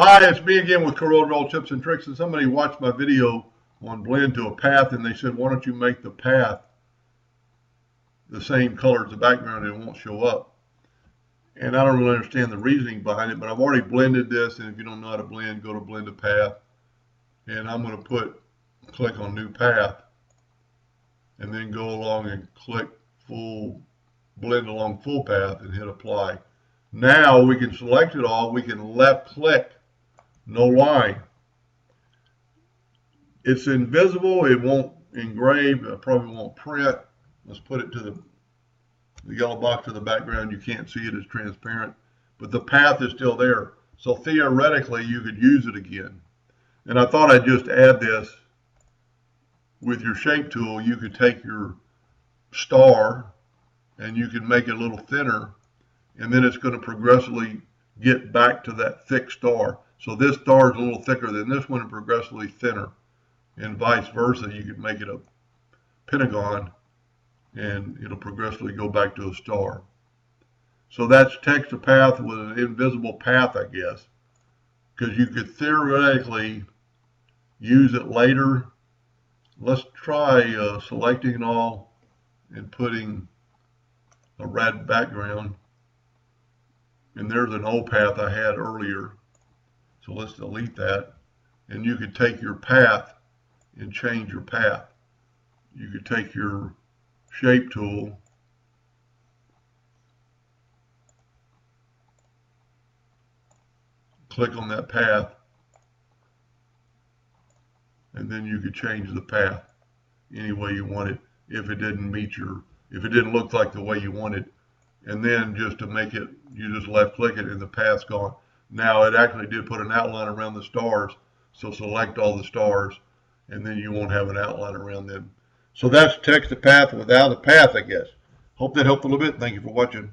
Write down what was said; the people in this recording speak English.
Hi, it's me again with Corel Tips and Tricks, and somebody watched my video on blend to a path and they said, why don't you make the path the same color as the background and it won't show up. And I don't really understand the reasoning behind it, but I've already blended this, and if you don't know how to blend, go to blend a path. And I'm going to click on new path and then go along and click blend along full path and hit apply. Now we can select it all. We can left click, no line. It's invisible. It won't engrave. It probably won't print. Let's put it to the yellow box in the background. You can't see it. It's transparent, but the path is still there. So theoretically, you could use it again. And I thought I'd just add this. With your shape tool, you could take your star and you can make it a little thinner, and then it's going to progressively get back to that thick star. So this star is a little thicker than this one and progressively thinner, and vice versa. You could make it a pentagon and it'll progressively go back to a star. So that's text to path with an invisible path, I guess, because you could theoretically use it later. Let's try selecting it all and putting a red background. And there's an old path I had earlier. So let's delete that. And you could take your path and change your path. You could take your shape tool click on that path, and then you could change the path any way you want it if it didn't look like the way you wanted. And then just to make it, you just left click it and the path's gone. Now it actually did put an outline around the stars, so select all the stars and then you won't have an outline around them. So that's text to path without a path, I guess. Hope that helped a little bit. Thank you for watching.